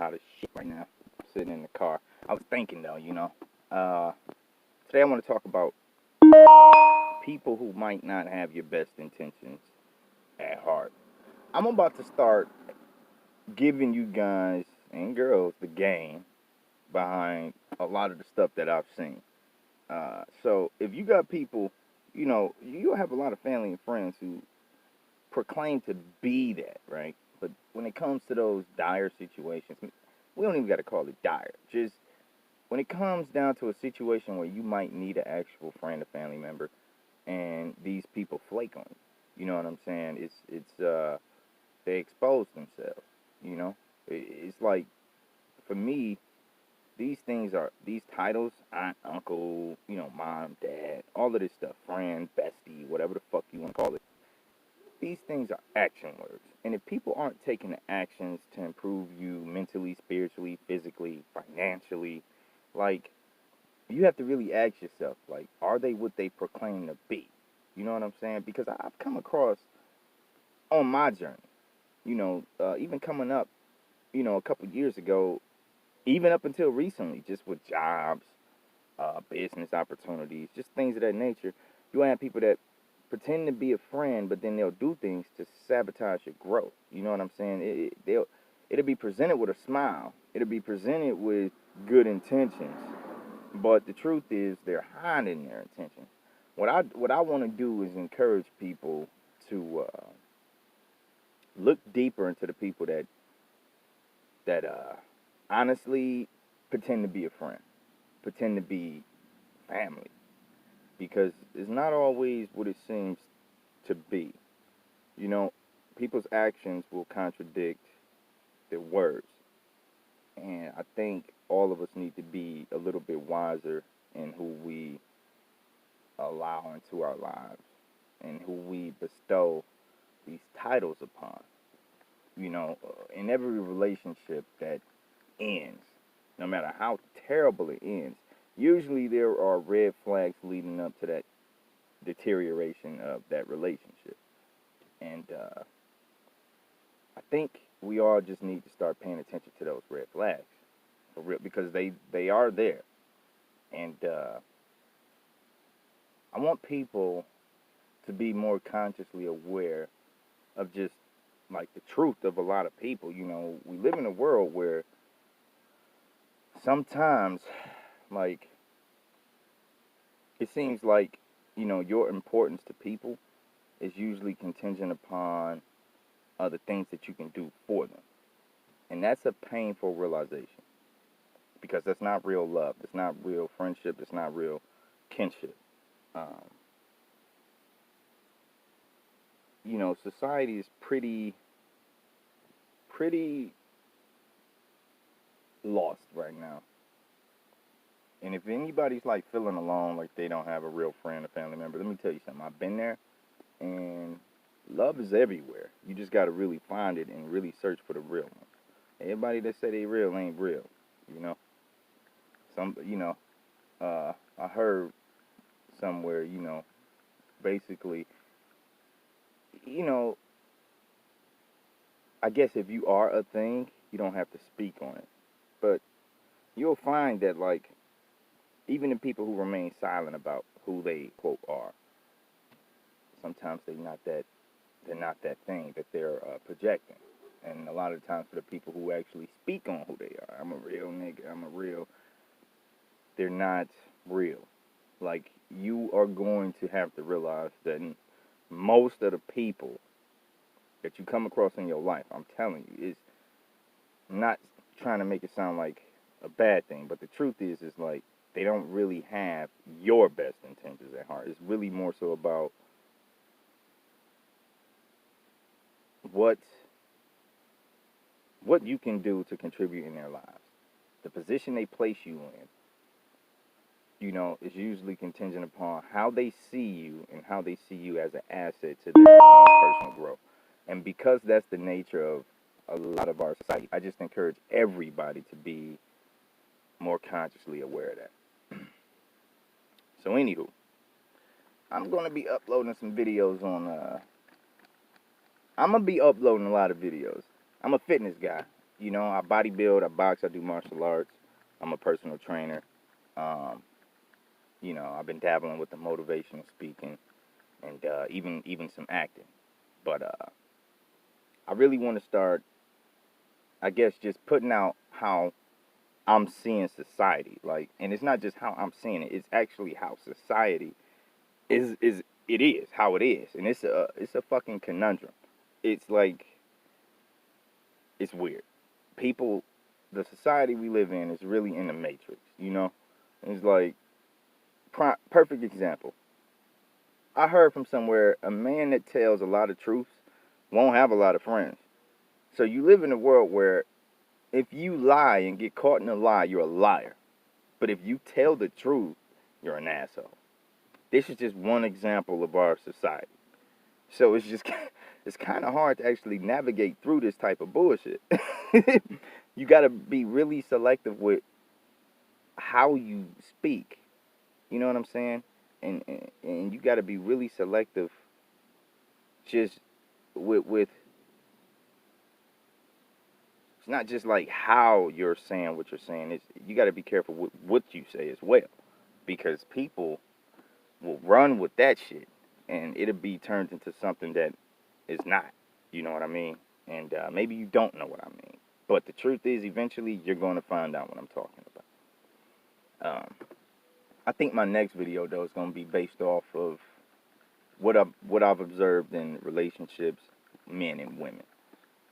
hot as shit right now. I'm sitting in the car. I was thinking though, today I want to talk about people who might not have your best intentions at heart. I'm about to start giving you guys and girls the game behind a lot of the stuff that I've seen. So if you got people, you have a lot of family and friends who proclaim to be that, right? But when it comes to those dire situations, we don't even got to call it dire. Just when it comes down to a situation where you might need an actual friend or family member, and these people flake on you. You know what I'm saying? They expose themselves. You know, it's like for me, these titles, aunt, uncle, mom, dad, all of this stuff, friend, bestie, whatever the fuck you want to call it. These things are action words. And if people aren't taking the actions to improve you mentally, spiritually, physically, financially, like, you have to really ask yourself, like, are they what they proclaim to be? You know what I'm saying? Because I've come across on my journey, even coming up, a couple years ago, even up until recently, just with jobs, business opportunities, just things of that nature, you have people that pretend to be a friend, but then they'll do things to sabotage your growth. You know what I'm saying? It'll be presented with a smile. It'll be presented with good intentions, but the truth is they're hiding their intentions. What I want to do is encourage people to look deeper into the people that honestly pretend to be a friend, pretend to be family, because it's not always what it seems to be. You know, people's actions will contradict their words. And I think all of us need to be a little bit wiser in who we allow into our lives and who we bestow these titles upon. In every relationship that ends, no matter how terrible it ends, usually there are red flags leading up to that deterioration of that relationship. And I think we all just need to start paying attention to those red flags, for real, because they are there. And I want people to be more consciously aware of just like the truth of a lot of people. We live in a world where sometimes, like, it seems like, your importance to people is usually contingent upon the things that you can do for them. And that's a painful realization, because that's not real love. It's not real friendship. It's not real kinship. Um, Society is pretty lost right now. And if anybody's like feeling alone, like they don't have a real friend or family member, let me tell you something. I've been there, and love is everywhere. You just got to really find it and really search for the real one. Everybody that say they real ain't real. You know, some I heard somewhere, basically, you know, I guess if you are a thing, you don't have to speak on it. But you'll find that, like, even the people who remain silent about who they quote are, sometimes they're not that thing that they're projecting. And a lot of times for the people who actually speak on who they are, I'm a real nigga, they're not real. Like, you are going to have to realize that most of the people that you come across in your life, I'm telling you, is not trying to make it sound like a bad thing, but the truth is like they don't really have your best intentions at heart. It's really more so about what you can do to contribute in their lives. The position they place you in, is usually contingent upon how they see you and how they see you as an asset to their own personal growth. And because that's the nature of a lot of our society, I just encourage everybody to be more consciously aware of that. So anywho, I'm going to be uploading some videos I'm going to be uploading a lot of videos. I'm a fitness guy. You know, I bodybuild, I box, I do martial arts. I'm a personal trainer. Um, you know, I've been dabbling with the motivational speaking and even some acting. But I really want to start, I guess, just putting out how I'm seeing society. Like, and it's not just how I'm seeing it; it's actually how society is. It is how it is, and it's a fucking conundrum. It's like it's weird. People, the society we live in is really in the matrix. You know, it's like perfect example. I heard from somewhere a man that tells a lot of truths won't have a lot of friends. So you live in a world where if you lie and get caught in a lie, you're a liar. But if you tell the truth, you're an asshole. This is just one example of our society. So it's just it's kind of hard to actually navigate through this type of bullshit. You got to be really selective with how you speak. You know what I'm saying? And you got to be really selective just with it's not just like how you're saying what you're saying. It's you got to be careful with what you say as well, because people will run with that shit, and it'll be turned into something that is not. You know what I mean? And maybe you don't know what I mean, but the truth is, eventually you're going to find out what I'm talking about. I think my next video though is going to be based off of what I've observed in relationships, men and women,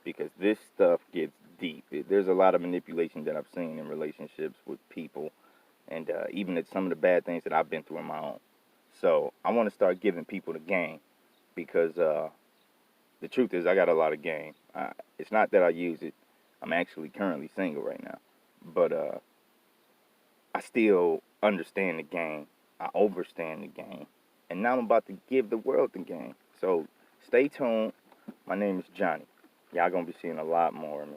because this stuff gets deep. There's a lot of manipulation that I've seen in relationships with people, and even at some of the bad things that I've been through in my own. So I want to start giving people the game, because the truth is I got a lot of game. It's not that I use it. I'm actually currently single right now, but I still understand the game. I overstand the game, and now I'm about to give the world the game. So stay tuned. My name is Johnny. Y'all gonna be seeing a lot more of me.